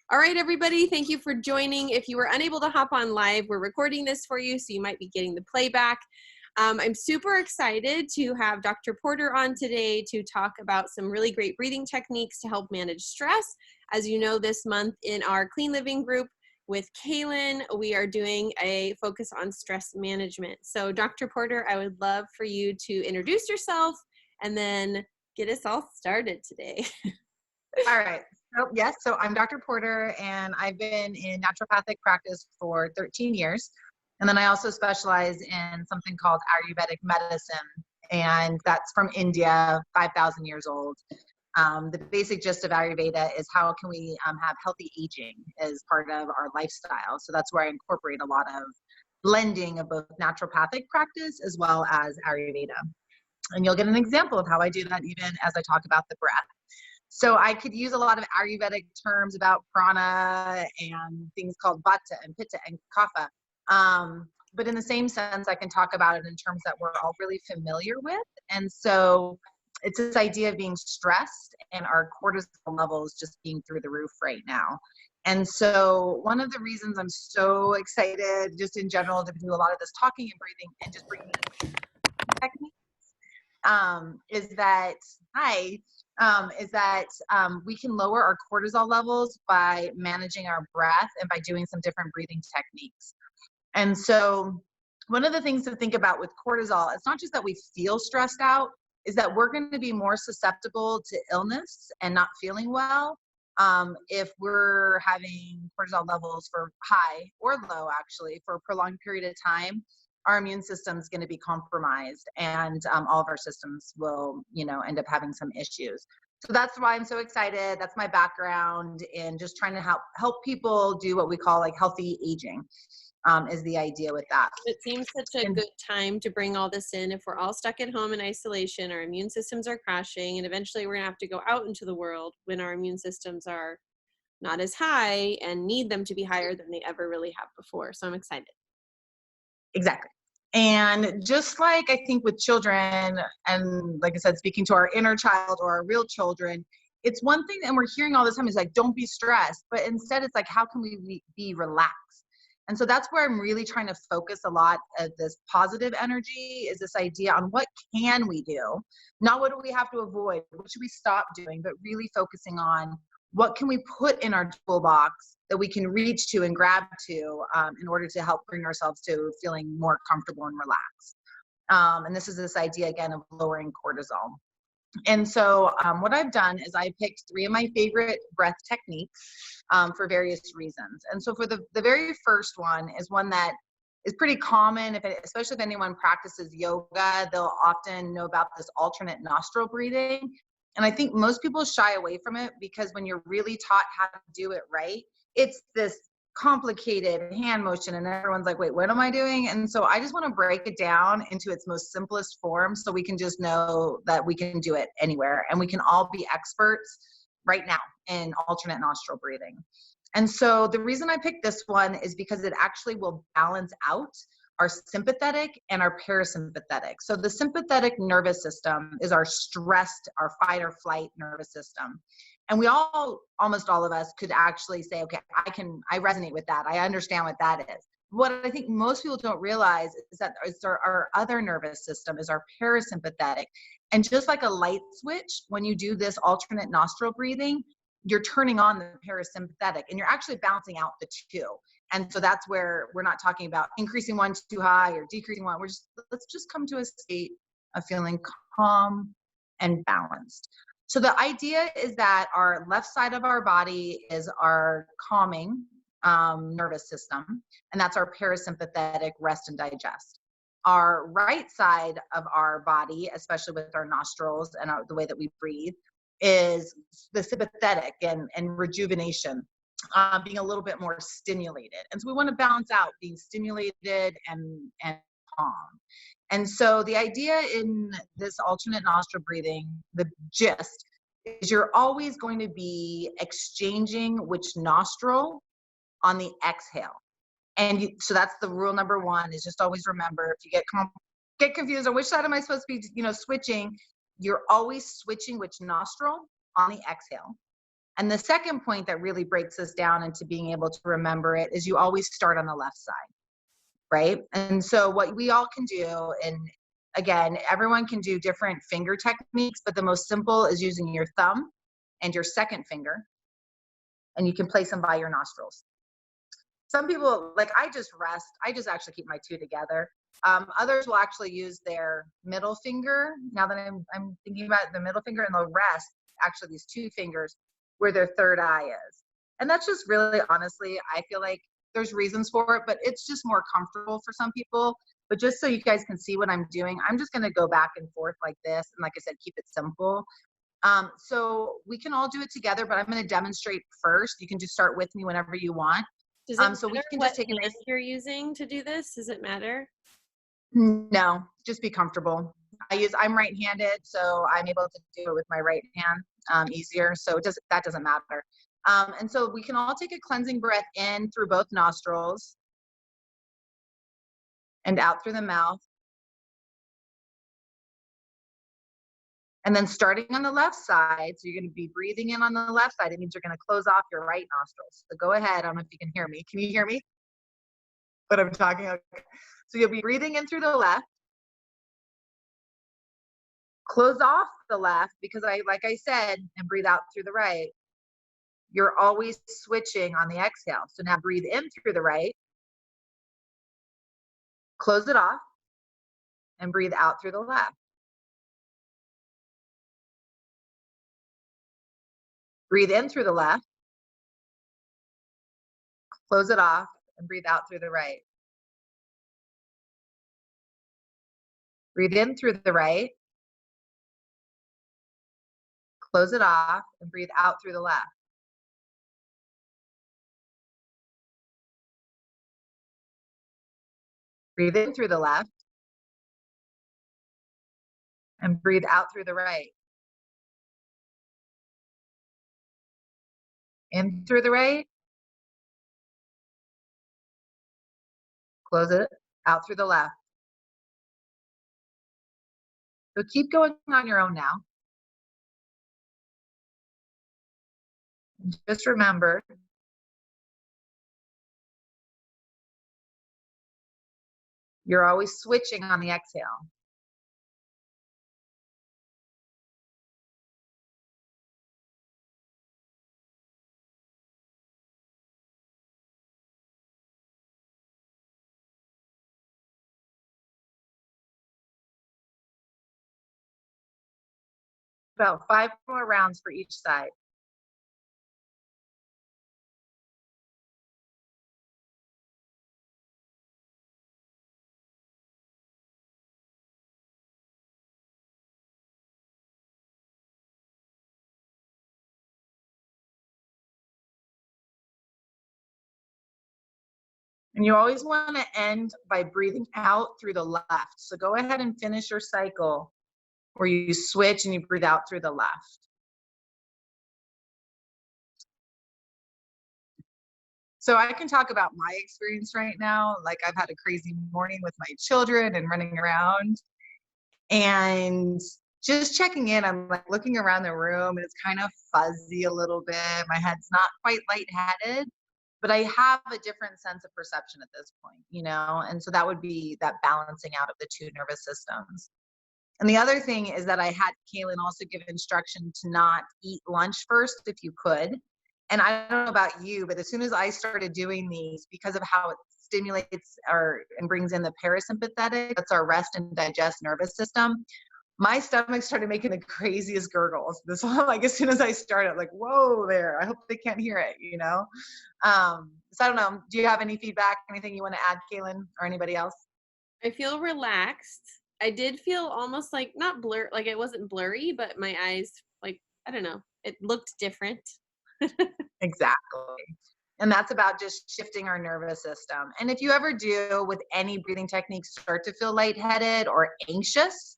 All right, everybody, thank you for joining. If you were unable to hop on live, we're recording this for you, so you might be getting the playback. I'm super excited to have Dr. Porter on today to talk about some really great breathing techniques to help manage stress. As you know, this month in our Clean Living group with Kaylin, we are doing a focus on stress management. So Dr. Porter, I would love for you to introduce yourself and then get us all started today. All right. So I'm Dr. Porter, and I've been in naturopathic practice for 13 years. And then I also specialize in something called Ayurvedic medicine, and that's from India, 5,000 years old. The basic gist of Ayurveda is how can we have healthy aging as part of our lifestyle. So that's where I incorporate a lot of blending of both naturopathic practice as well as Ayurveda. And you'll get an example of how I do that even as I talk about the breath. So I could use a lot of Ayurvedic terms about prana and things called vata and pitta and kapha. But in the same sense, I can talk about it in terms that we're all really familiar with. And so it's this idea of being stressed and our cortisol levels just being through the roof right now. And so one of the reasons I'm so excited just in general to do a lot of this talking and breathing and just bringing techniques is that we can lower our cortisol levels by managing our breath and by doing some different breathing techniques. And so one of the things to think about with cortisol, it's not just that we feel stressed out, is that we're going to be more susceptible to illness and not feeling well if we're having cortisol levels for high or low, actually, for a prolonged period of time. Our immune system is going to be compromised, and all of our systems will, end up having some issues. So that's why I'm so excited. That's my background in just trying to help people do what we call like healthy aging, is the idea with that. It seems such a good time to bring all this in. If we're all stuck at home in isolation, our immune systems are crashing, and eventually we're going to have to go out into the world when our immune systems are not as high and need them to be higher than they ever really have before. So I'm excited. Exactly. And just like I think with children, and like I said, speaking to our inner child or our real children, it's one thing, and we're hearing all the time is like, don't be stressed. But instead, it's like, how can we be relaxed? And so that's where I'm really trying to focus a lot of this positive energy, is this idea on what can we do? Not what do we have to avoid, what should we stop doing, but really focusing on what can we put in our toolbox that we can reach to and grab to in order to help bring ourselves to feeling more comfortable and relaxed. And this is this idea, again, of lowering cortisol. And so what I've done is I picked 3 of my favorite breath techniques for various reasons. And so for the very first one is one that is pretty common, especially if anyone practices yoga, they'll often know about this alternate nostril breathing. And I think most people shy away from it because when you're really taught how to do it right, it's this complicated hand motion and everyone's like, wait, what am I doing? And so I just want to break it down into its most simplest form so we can just know that we can do it anywhere and we can all be experts right now in alternate nostril breathing. And so the reason I picked this one is because it actually will balance out our sympathetic and our parasympathetic. So the sympathetic nervous system is our stressed, our fight or flight nervous system. And we almost all of us could actually say, okay, I resonate with that. I understand what that is. What I think most people don't realize is that our other nervous system is our parasympathetic. And just like a light switch, when you do this alternate nostril breathing, you're turning on the parasympathetic and you're actually balancing out the two. And so that's where we're not talking about increasing one too high or decreasing one. Let's just come to a state of feeling calm and balanced. So the idea is that our left side of our body is our calming nervous system, and that's our parasympathetic rest and digest. Our right side of our body, especially with our nostrils and the way that we breathe, is the sympathetic and rejuvenation, being a little bit more stimulated. And so we want to balance out being stimulated and calm. And so the idea in this alternate nostril breathing, the gist, is you're always going to be exchanging which nostril on the exhale. And so that's the rule number 1, is just always remember, if you get confused on which side am I supposed to be, switching, you're always switching which nostril on the exhale. And the second point that really breaks us down into being able to remember it is you always start on the left side, right? And so what we all can do, and again, everyone can do different finger techniques, but the most simple is using your thumb and your second finger, and you can place them by your nostrils. Some people, like I just rest. I just actually keep my two together. Others will actually use their middle finger. Now that I'm thinking about it, the middle finger, and they'll rest actually these two fingers where their third eye is. And that's just really, honestly, I feel like there's reasons for it, but it's just more comfortable for some people. But just so you guys can see what I'm doing, I'm just going to go back and forth like this. And like I said, keep it simple. So we can all do it together, but I'm going to demonstrate first. You can just start with me whenever you want. Does it So we matter can what just take a hand you're using to do this? Does it matter? No, just be comfortable. I'm right-handed, so I'm able to do it with my right hand easier. So that doesn't matter. And so we can all take a cleansing breath in through both nostrils and out through the mouth. And then starting on the left side, so you're going to be breathing in on the left side. It means you're going to close off your right nostrils. So go ahead. I don't know if you can hear me. Can you hear me? But I'm talking. Okay. So you'll be breathing in through the left. Close off the left because like I said, and breathe out through the right. You're always switching on the exhale. So now breathe in through the right. Close it off and breathe out through the left. Breathe in through the left. Close it off and breathe out through the right. Breathe in through the right. Close it off and breathe out through the left. Breathe in through the left and breathe out through the right. In through the right. Close it out through the left. So keep going on your own now. Just remember, you're always switching on the exhale. About 5 more rounds for each side. And you always want to end by breathing out through the left. So go ahead and finish your cycle where you switch and you breathe out through the left. So I can talk about my experience right now. Like I've had a crazy morning with my children and running around and just checking in. I'm like looking around the room and it's kind of fuzzy a little bit. My head's not quite lightheaded, but I have a different sense of perception at this point, you know? And so that would be that balancing out of the two nervous systems. And the other thing is that I had Kaylin also give instruction to not eat lunch first if you could. And I don't know about you, but as soon as I started doing these, because of how it stimulates and brings in the parasympathetic, that's our rest and digest nervous system, my stomach started making the craziest gurgles. This one, like as soon as I started, like, whoa there, I hope they can't hear it, you know? So I don't know. Do you have any feedback, anything you want to add, Kaylin, or anybody else? I feel relaxed. I did feel almost like not blur, like it wasn't blurry, but my eyes, like, I don't know, it looked different. Exactly. And that's about just shifting our nervous system. And if you ever do with any breathing techniques start to feel lightheaded or anxious,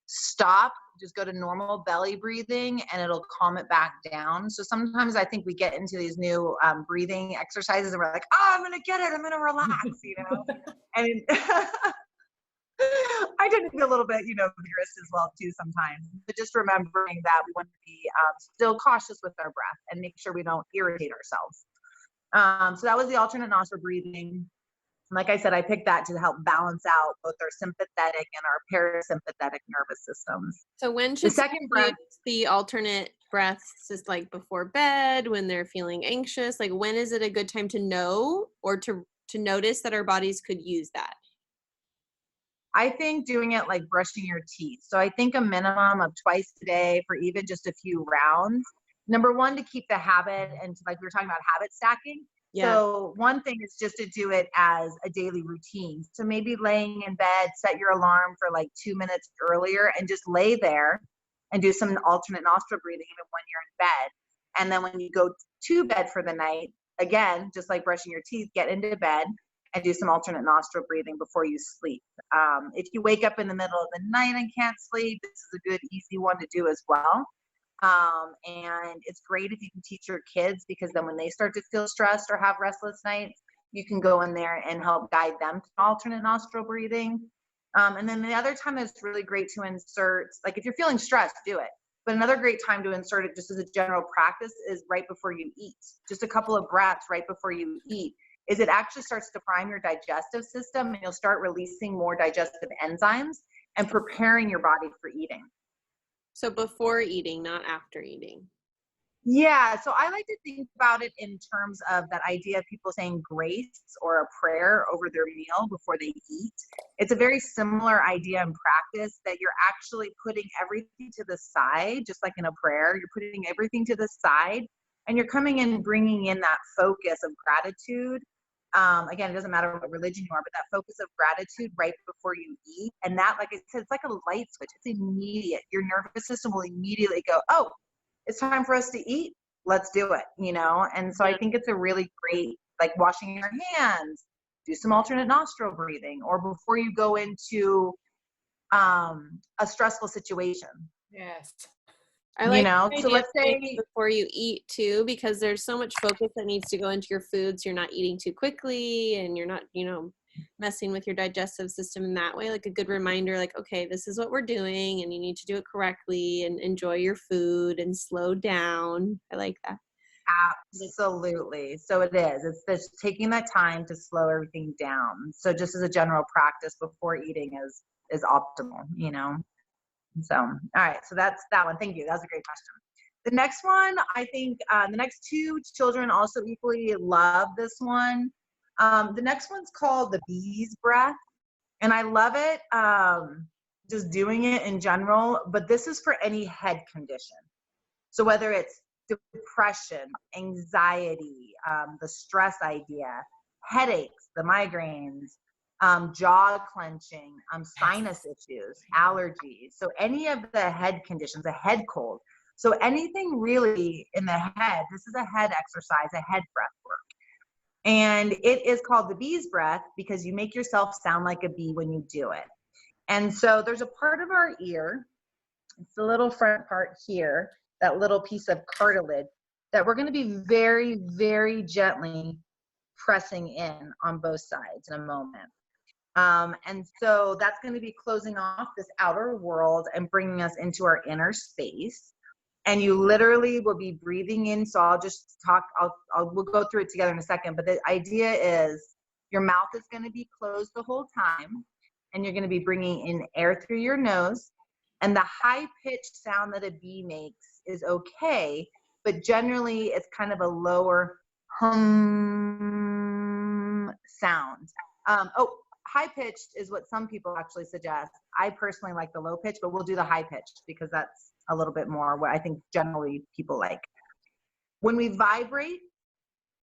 stop, just go to normal belly breathing and it'll calm it back down. So sometimes I think we get into these new breathing exercises and we're like, oh, I'm going to get it. I'm going to relax, you know? And I tend to be a little bit, vigorous as well too sometimes. But just remembering that we want to be still cautious with our breath and make sure we don't irritate ourselves. So that was the alternate nostril breathing. Like I said, I picked that to help balance out both our sympathetic and our parasympathetic nervous systems. So when The should second breath, use the alternate breaths, just like before bed, when they're feeling anxious? Like when is it a good time to know or to notice that our bodies could use that? I think doing it like brushing your teeth. So I think a minimum of twice a day for even just a few rounds. Number one, to keep the habit, and like we were talking about habit stacking. Yeah. So one thing is just to do it as a daily routine. So maybe laying in bed, set your alarm for like 2 minutes earlier and just lay there and do some alternate nostril breathing even when you're in bed. And then when you go to bed for the night, again, just like brushing your teeth, get into bed and do some alternate nostril breathing before you sleep. If you wake up in the middle of the night and can't sleep, this is a good, easy one to do as well. And it's great if you can teach your kids, because then when they start to feel stressed or have restless nights, you can go in there and help guide them to alternate nostril breathing. And then the other time it's really great to insert, like if you're feeling stressed, do it. But another great time to insert it just as a general practice is right before you eat. Just a couple of breaths right before you eat. Is it actually starts to prime your digestive system, and you'll start releasing more digestive enzymes and preparing your body for eating. So before eating, not after eating. Yeah, so I like to think about it in terms of that idea of people saying grace or a prayer over their meal before they eat. It's a very similar idea in practice, that you're actually putting everything to the side, just like in a prayer, you're putting everything to the side and you're coming in, bringing in that focus of gratitude. Again, it doesn't matter what religion you are, but that focus of gratitude right before you eat. And that, like I said, it's like a light switch. It's immediate. Your nervous system will immediately go, oh, it's time for us to eat. Let's do it, And so I think it's a really great, like washing your hands, do some alternate nostril breathing, or before you go into a stressful situation. Yes. I like so let's say before you eat too, because there's so much focus that needs to go into your foods. You're not eating too quickly and you're not, messing with your digestive system in that way. Like a good reminder, like, okay, this is what we're doing and you need to do it correctly and enjoy your food and slow down. I like that. Absolutely. So it is. It's just taking that time to slow everything down. So just as a general practice before eating is optimal, So, all right. So that's that one. Thank you. That was a great question. The next one, I think the next two children also equally love this one. The next one's called the bee's breath. And I love it, just doing it in general, but this is for any head condition. So whether it's depression, anxiety, the stress idea, headaches, the migraines, jaw clenching, sinus issues, allergies. So any of the head conditions, a head cold. So anything really in the head, this is a head exercise, a head breath work. And it is called the bee's breath because you make yourself sound like a bee when you do it. And so there's a part of our ear, it's the little front part here, that little piece of cartilage that we're going to be very, very gently pressing in on both sides in a moment. And so that's going to be closing off this outer world and bringing us into our inner space. And you literally will be breathing in. So I'll just talk, we'll go through it together in a second. But the idea is your mouth is going to be closed the whole time. And you're going to be bringing in air through your nose. And the high pitched sound that a bee makes is okay. But generally it's kind of a lower hum sound. High pitched is what some people actually suggest. I personally like the low pitch, but we'll do the high pitched because that's a little bit more what I think generally people like. When we vibrate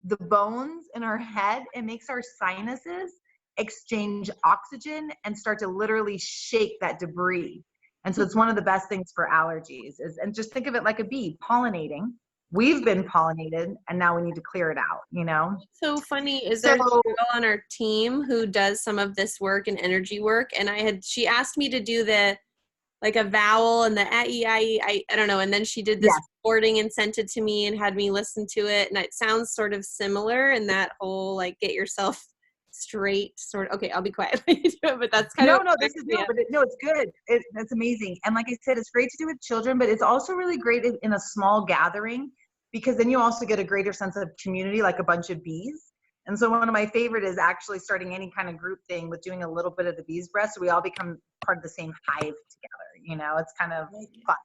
the bones in our head, it makes our sinuses exchange oxygen and start to literally shake that debris. And so it's one of the best things for allergies and just think of it like a bee pollinating. We've been pollinated and now we need to clear it out, So funny. Is there a girl on our team who does some of this work and energy work? And she asked me to do like a vowel and the I don't know. And then she did this recording and sent it to me and had me listen to it. And it sounds sort of similar in that whole, like, get yourself straight sort of, okay, I'll be quiet. But that's kind of, No, this is no, but it's good. It's amazing. And like I said, it's great to do with children, but it's also really great in a small gathering, because then you also get a greater sense of community, like a bunch of bees. And so one of my favorite is actually starting any kind of group thing with doing a little bit of the bees breath, so we all become part of the same hive together. It's kind of fun.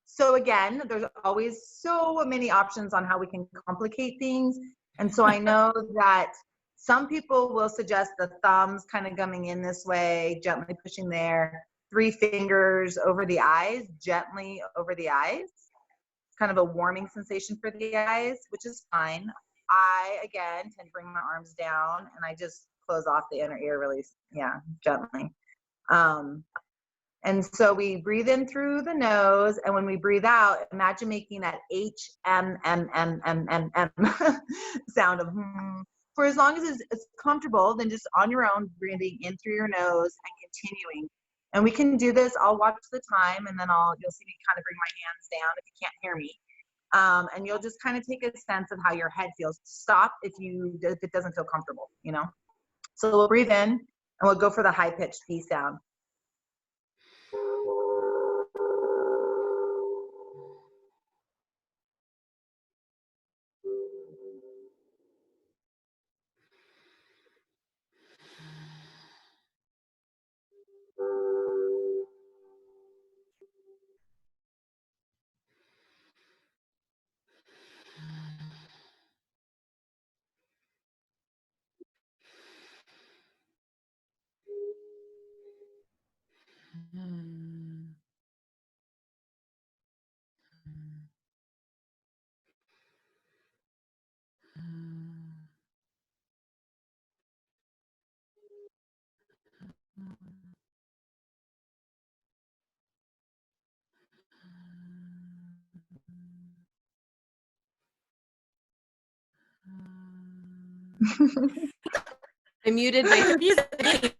So again, there's always so many options on how we can complicate things. And so I know that some people will suggest the thumbs kind of coming in this way, gently pushing there, 3 fingers over the eyes, gently over the eyes. It's kind of a warming sensation for the eyes, which is fine. I, again, tend to bring my arms down and I just close off the inner ear really, gently. And so we breathe in through the nose, and when we breathe out, imagine making that H-M-M-M-M-M-M sound of for as long as it's comfortable, then just on your own, breathing in through your nose and continuing. And we can do this. I'll watch the time, and then you'll see me kind of bring my hands down if you can't hear me. And you'll just kind of take a sense of how your head feels. Stop if it doesn't feel comfortable, So we'll breathe in, and we'll go for the high-pitched P sound. I muted my music.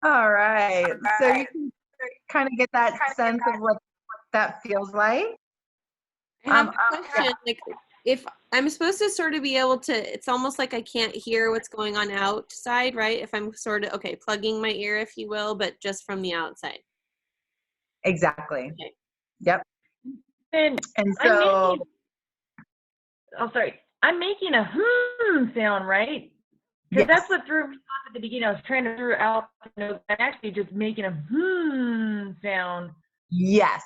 All right. So you can kind of get that sense of what that feels like. I have a question. Like, if I'm supposed to sort of be able to, it's almost like I can't hear what's going on outside, right? If I'm sort of, plugging my ear, if you will, but just from the outside. Exactly. Okay. Yep. And so, I'm making a sound, right? Because that's what threw me off at the beginning. I was trying to throw out the notes. I'm actually just making a sound. Yes.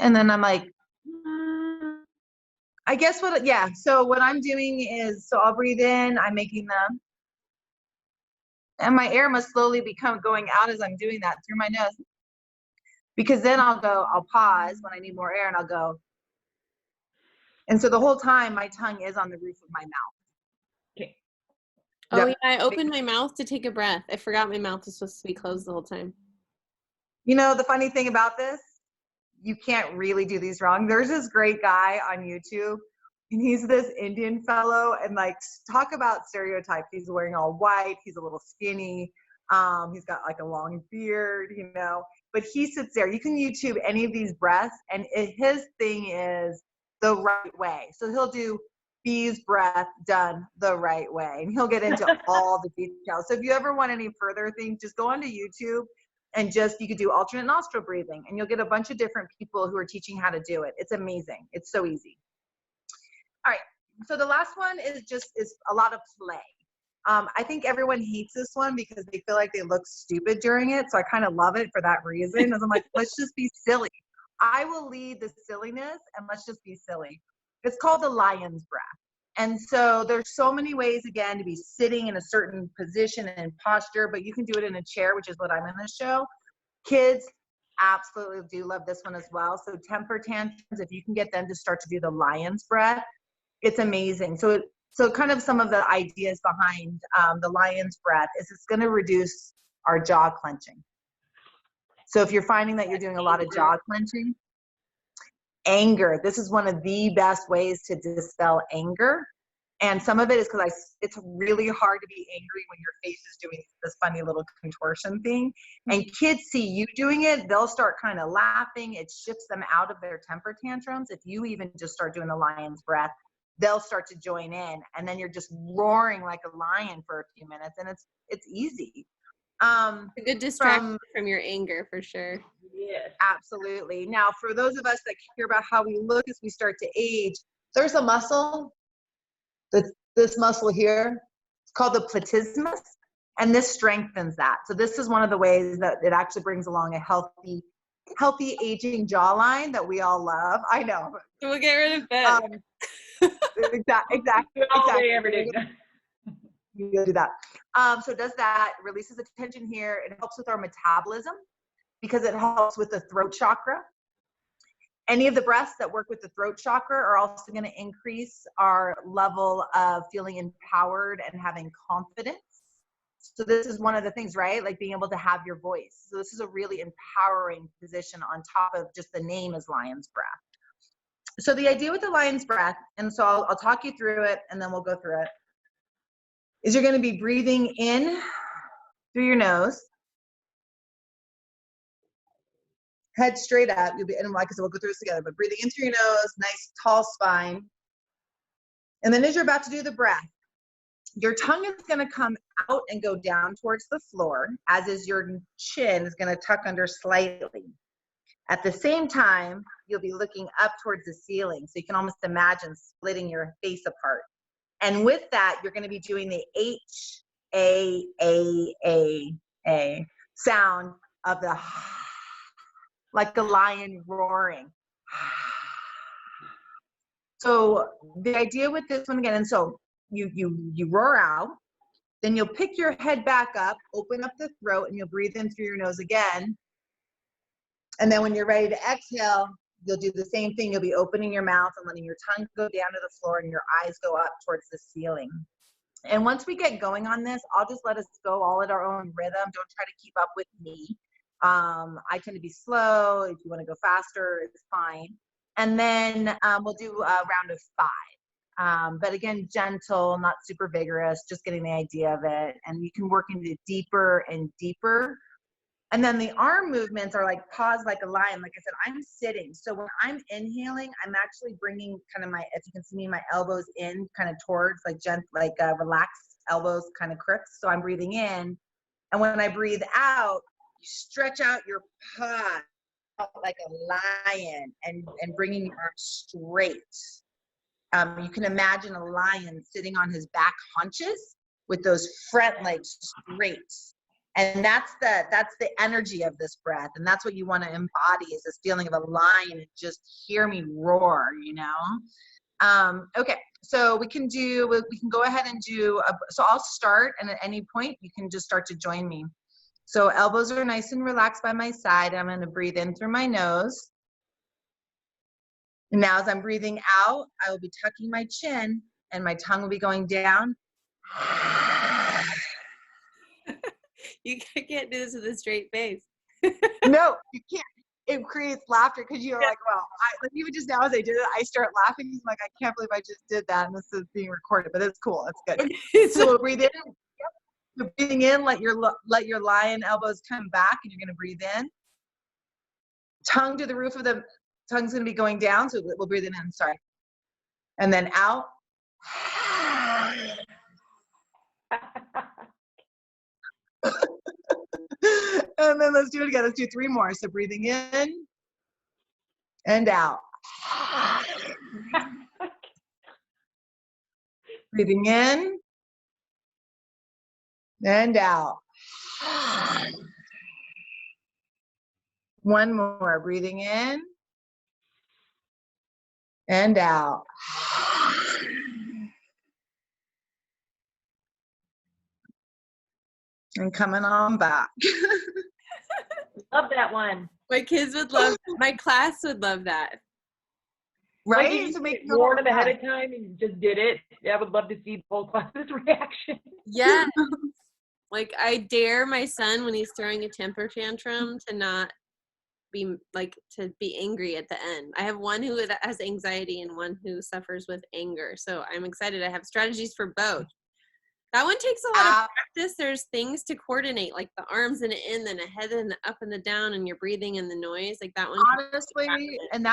And then I'm like, I guess so what I'm doing is, so I'll breathe in, I'm making them. And my air must slowly become going out as I'm doing that through my nose. Because then I'll pause when I need more air, and I'll go. And so the whole time my tongue is on the roof of my mouth. Okay. Oh, yeah, I opened my mouth to take a breath. I forgot my mouth was supposed to be closed the whole time. The funny thing about this, you can't really do these wrong. There's this great guy on YouTube, and he's this Indian fellow, and like, talk about stereotypes. He's wearing all white. He's a little skinny. He's got like a long beard, but he sits there. You can YouTube any of these breaths, and his thing is the right way. So he'll do bees breath done the right way, and he'll get into all the details. So if you ever want any further things, just go onto YouTube and you could do alternate nostril breathing, and you'll get a bunch of different people who are teaching how to do it. It's amazing. It's so easy. All right. So the last one is a lot of play. I think everyone hates this one because they feel like they look stupid during it. So I kind of love it for that reason. As I'm like, let's just be silly. I will lead the silliness, and let's just be silly. It's called the lion's breath. And so there's so many ways, again, to be sitting in a certain position and posture, but you can do it in a chair, which is what I'm in this show. Kids absolutely do love this one as well. So temper tantrums, if you can get them to start to do the lion's breath, it's amazing. So kind of some of the ideas behind the lion's breath is it's going to reduce our jaw clenching. So if you're finding that you're doing a lot of jaw clenching, anger, this is one of the best ways to dispel anger. And some of it is because it's really hard to be angry when your face is doing this funny little contortion thing. And kids see you doing it, they'll start kind of laughing. It shifts them out of their temper tantrums. If you even just start doing the lion's breath, they'll start to join in. And then you're just roaring like a lion for a few minutes. And it's easy. A good distraction from your anger, for sure. Yes. Absolutely. Now, for those of us that care about how we look as we start to age, there's a muscle. This muscle here, it's called the platysmus, and this strengthens that. So this is one of the ways that it actually brings along a healthy aging jawline that we all love. I know. We'll get rid of that. Exactly. All day, every day. You do that. So it does that, releases the tension here. It helps with our metabolism because it helps with the throat chakra. Any of the breaths that work with the throat chakra are also going to increase our level of feeling empowered and having confidence. So this is one of the things, right? Like being able to have your voice. So this is a really empowering position on top of just the name as lion's breath. So the idea with the lion's breath, and so I'll talk you through it and then we'll go through it, is you're going to be breathing in through your nose. Head straight up. You'll be, and like I said, we'll go through this together, but breathing in through your nose, nice tall spine. And then as you're about to do the breath, your tongue is going to come out and go down towards the floor, as is your chin is going to tuck under slightly. At the same time, you'll be looking up towards the ceiling. So you can almost imagine splitting your face apart. And with that, you're going to be doing the H-A-A-A sound of the like a lion roaring. So the idea with this one again, and so you roar out, then you'll pick your head back up, open up the throat, and you'll breathe in through your nose again. And then when you're ready to exhale, you'll do the same thing. You'll be opening your mouth and letting your tongue go down to the floor and your eyes go up towards the ceiling. And once we get going on this, I'll just let us go all at our own rhythm. Don't try to keep up with me. I tend to be slow. If you want to go faster, it's fine. And then we'll do a round of 5. But again, gentle, not super vigorous, just getting the idea of it. And you can work into deeper and deeper. And then the arm movements are like pause like a lion. Like I said, I'm sitting. So when I'm inhaling, I'm actually bringing kind of if you can see me, my elbows in kind of towards relaxed elbows, kind of crooks. So I'm breathing in. And when I breathe out, you stretch out your paw out like a lion and bringing your arms straight. You can imagine a lion sitting on his back haunches with those front legs straight. And that's the energy of this breath. And that's what you want to embody, is this feeling of a lion and just hear me roar, you know? Okay, so we can go ahead and do, so I'll start, and at any point you can just start to join me. So elbows are nice and relaxed by my side. I'm going to breathe in through my nose. And now as I'm breathing out, I will be tucking my chin and my tongue will be going down. You can't do this with a straight face. No, you can't. It creates laughter because you're like, well, like even just now as I did it, I start laughing. I'm like, I can't believe I just did that. And this is being recorded, but it's cool. It's good. So we'll breathe in. You're breathing in, let your lion elbows come back, and you're going to breathe in. Tongue to the roof of the tongue's going to be going down, so we'll breathe in, sorry. And then out. And then let's do it again. Let's do 3 more. So breathing in and out. Breathing in and out. One more. Breathing in and out. And coming on back. Love that one. My kids would love, my class would love that. Right? Like, So make warn them ahead of time and you just did it. I would love to see the whole class's reaction. Yeah. Like I dare my son when he's throwing a temper tantrum to not be angry at the end. I have one who has anxiety and one who suffers with anger. So I'm excited. I have strategies for both. That one takes a lot of practice. There's things to coordinate, like the arms and the in, then the head and the up and the down, and your breathing and the noise. Like that one. Honestly, and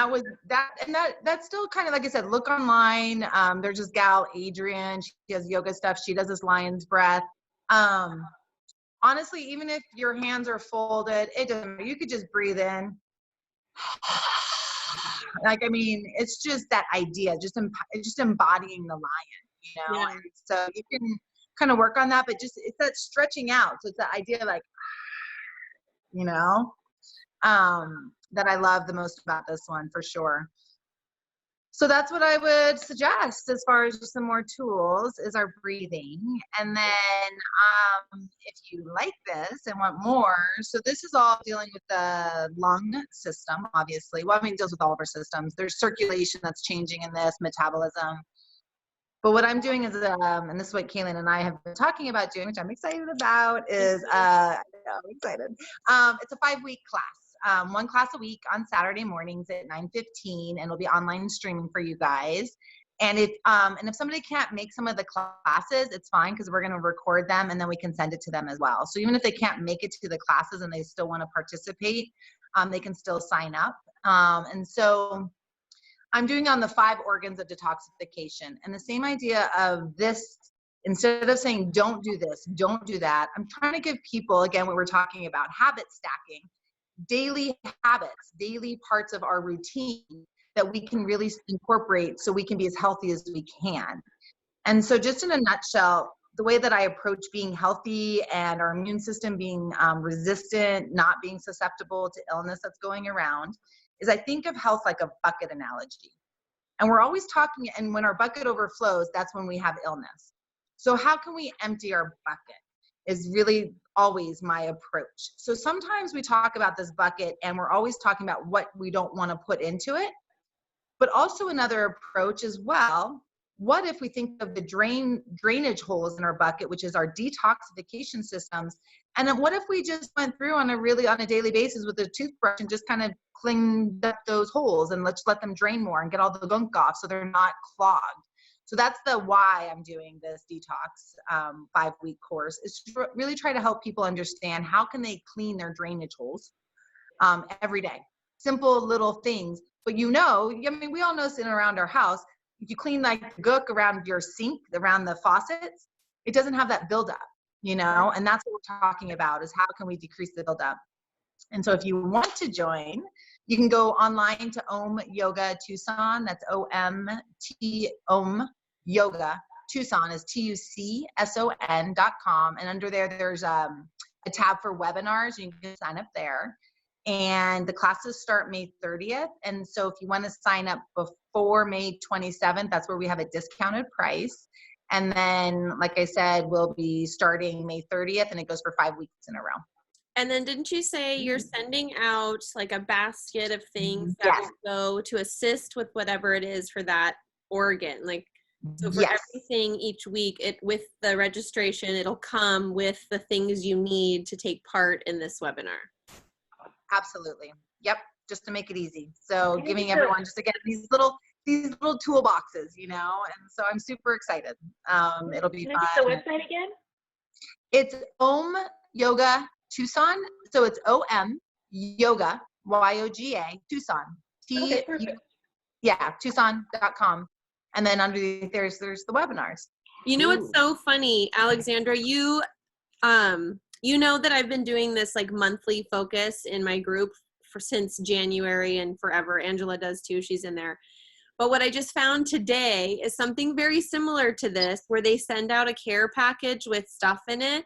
that's still kind of, like I said, look online. There's this gal, Adrienne, she has yoga stuff. She does this lion's breath. Honestly, even if your hands are folded, it doesn't matter. You could just breathe in. Like, I mean, it's just that idea, just embodying the lion, Yeah. So you can kind of work on that, but just, it's that stretching out. So it's that idea, like, that I love the most about this one, for sure. So that's what I would suggest as far as just some more tools is our breathing. And then if you like this and want more, so this is all dealing with the lung system, obviously. Well, I mean, it deals with all of our systems. There's circulation that's changing in this, metabolism. But what I'm doing is, and this is what Kaylin and I have been talking about doing, which I'm excited about, is, I'm excited. It's a 5-week class. One class a week on Saturday mornings at 9:15, and it'll be online streaming for you guys. And if somebody can't make some of the classes, it's fine, because we're going to record them and then we can send it to them as well. So even if they can't make it to the classes and they still want to participate, they can still sign up. And so I'm doing on the 5 organs of detoxification, and the same idea of this. Instead of saying, don't do this, don't do that, I'm trying to give people, again, what we're talking about, habit stacking, daily habits, daily parts of our routine that we can really incorporate so we can be as healthy as we can. And so just in a nutshell, the way that I approach being healthy and our immune system being resistant, not being susceptible to illness that's going around, is I think of health like a bucket analogy. And we're always talking, and when our bucket overflows, that's when we have illness. So how can we empty our bucket is really always my approach. So sometimes we talk about this bucket and we're always talking about what we don't want to put into it. But also another approach as well, what if we think of the drainage holes in our bucket, which is our detoxification systems, and then what if we just went through on a daily basis with a toothbrush and just kind of cleaned up those holes and let's let them drain more and get all the gunk off so they're not clogged. So that's the why I'm doing this detox 5-week course, is to really try to help people understand how can they clean their drainage holes every day. Simple little things. But I mean, we all know sitting around our house, if you clean like the gook around your sink, around the faucets, it doesn't have that buildup, and that's what we're talking about, is how can we decrease the buildup. And so if you want to join, you can go online to Om Yoga Tucson. That's OMT, Om Yoga Tucson is TUCSON.com. And under there, there's a tab for webinars. You can sign up there. And the classes start May 30th. And so if you want to sign up before May 27th, that's where we have a discounted price. And then, like I said, we'll be starting May 30th, and it goes for 5 weeks in a row. And then didn't you say you're sending out like a basket of things that will go to assist with whatever it is for that organ? Like, so for everything each week, with the registration, it'll come with the things you need to take part in this webinar. Absolutely. Yep. Just to make it easy. So giving everyone just, again, these little toolboxes, and so I'm super excited. It'll be fun. Can I get the website again? It's Om Yoga Tucson. So it's OM Yoga, YOGA, Tucson. Okay, perfect. Tucson.com. And then underneath there's the webinars. What's so funny, Alexandra, you know that I've been doing this like monthly focus in my group since January and forever. Angela does too. She's in there. But what I just found today is something very similar to this, where they send out a care package with stuff in it.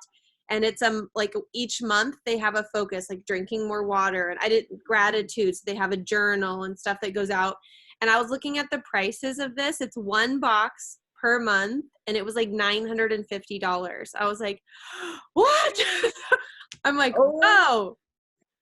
And it's like each month they have a focus, like drinking more water, and I did gratitude. So they have a journal and stuff that goes out. And I was looking at the prices of this. It's 1 box per month, and it was like $950. I was like, what? I'm like, whoa.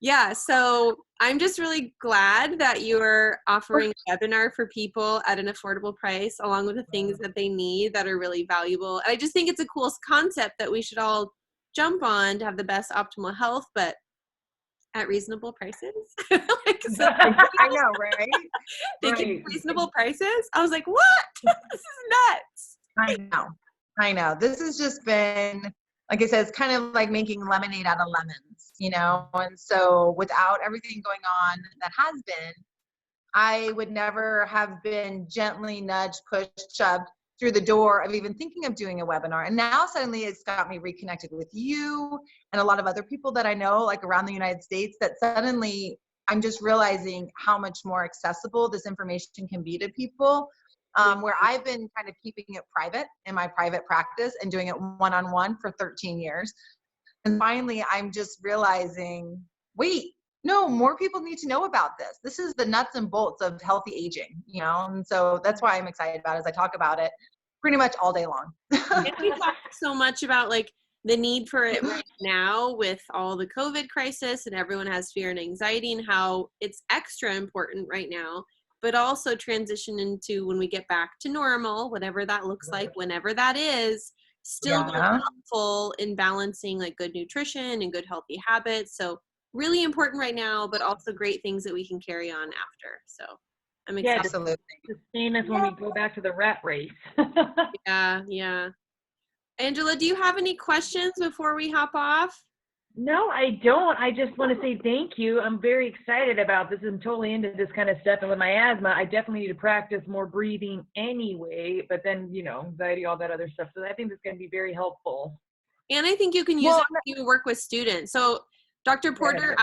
Yeah. So I'm just really glad that you're offering a webinar for people at an affordable price, along with the things that they need that are really valuable. And I just think it's a cool concept that we should all jump on to have the best optimal health. But at reasonable prices. Like, so I know, right? they give Right. reasonable prices. I was like, what? This is nuts. I know. This has just been, like I said, it's kind of like making lemonade out of lemons, you know? And so without everything going on that has been, I would never have been gently nudged, pushed, shoved through the door of even thinking of doing a webinar. And now suddenly it's got me reconnected with you and a lot of other people that I know, like around the United States, that suddenly I'm just realizing how much more accessible this information can be to people. Where I've been kind of keeping it private in my private practice and doing it one-on-one for 13 years. And finally, I'm just realizing, wait, no, more people need to know about this. This is the nuts and bolts of healthy aging, you know? And so that's why I'm excited about it, as I talk about it pretty much all day long. And we talk so much about like the need for it right now with all the COVID crisis, and everyone has fear and anxiety, and how it's extra important right now, but also transition into when we get back to normal, whatever that looks like, whenever that is, still be helpful in balancing like good nutrition and good healthy habits. So really important right now, but also great things that we can carry on after. So I'm excited. Yeah, Absolutely. the same as when we go back to the rat race. Yeah. Angela, do you have any questions before we hop off? No, I don't. I just want to say thank you. I'm very excited about this. I'm totally into this kind of stuff. And with my asthma, I definitely need to practice more breathing anyway, but then, you know, anxiety, all that other stuff. So I think it's going to be very helpful. And I think you can use it when you work with students. So Dr. Porter,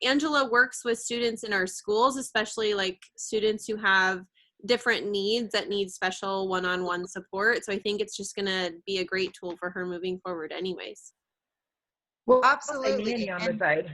Angela works with students in our schools, especially like students who have different needs that need special one-on-one support. So I think it's just going to be a great tool for her moving forward anyways. Well, absolutely. On the side.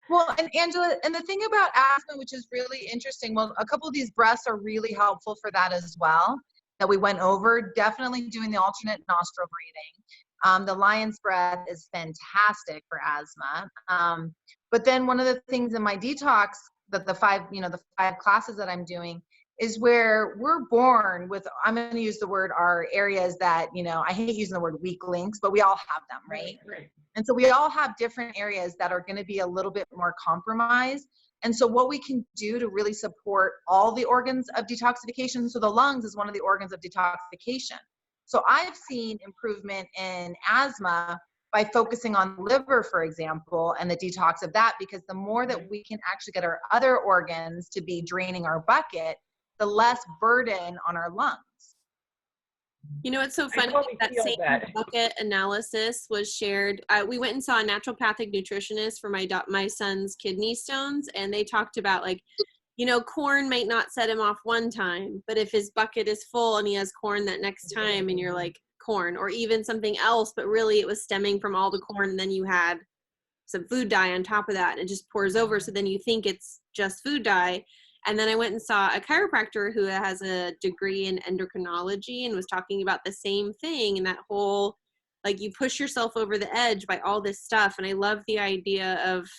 Well, and Angela, and the thing about asthma, which is really interesting, well, a couple of these breaths are really helpful for that as well, that we went over. Definitely doing the alternate nostril breathing. The lion's breath is fantastic for asthma. But then one of the things in my detox, that the five classes that I'm doing, is where we're born with, I'm going to use the word, our areas that, you know, I hate using the word weak links, but we all have them, right? Right. And so we all have different areas that are going to be a little bit more compromised. And so what we can do to really support all the organs of detoxification, so the lungs is one of the organs of detoxification. So I've seen improvement in asthma by focusing on the liver, for example, and the detox of that, because the more that we can actually get our other organs to be draining our bucket, the less burden on our lungs. You know, it's so funny that same bucket analysis was shared. We went and saw a naturopathic nutritionist for my son's kidney stones, and they talked about like, you know, corn might not set him off one time, but if his bucket is full and he has corn that next time, and you're like, corn, or even something else, but really it was stemming from all the corn, and then you had some food dye on top of that, and it just pours over, so then you think it's just food dye. And then I went and saw a chiropractor who has a degree in endocrinology and was talking about the same thing, and that whole, like, you push yourself over the edge by all this stuff. And I love the idea of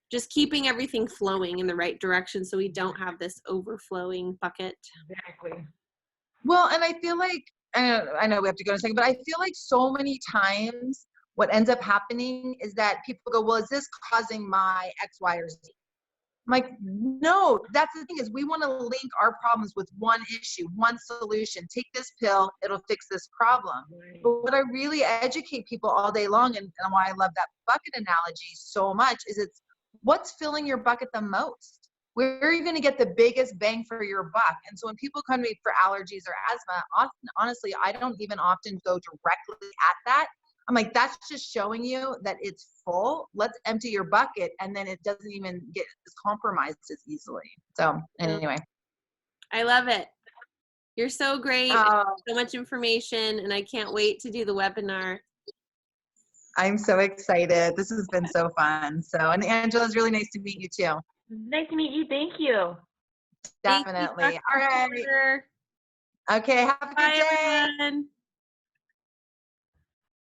just keeping everything flowing in the right direction so we don't have this overflowing bucket. Exactly. Well, and I feel like, I know we have to go in a second, but I feel like so many times what ends up happening is that people go, well, is this causing my X, Y, or Z? I'm like, no, that's the thing, is we want to link our problems with one issue, one solution. Take this pill, it'll fix this problem. Right. But what I really educate people all day long, and why I love that bucket analogy so much, is it's what's filling your bucket the most? Where are you going to get the biggest bang for your buck? And so when people come to me for allergies or asthma, often, honestly, I don't even often go directly at that. I'm like, that's just showing you that it's full. Let's empty your bucket, and then it doesn't even get as compromised as easily. So anyway. I love it. You're so great. So much information, and I can't wait to do the webinar. I'm so excited. This has been so fun. So, and Angela, it's really nice to meet you too. Nice to meet you. Thank you. Definitely. Thank you, all right. Okay. Have a good day. Everyone.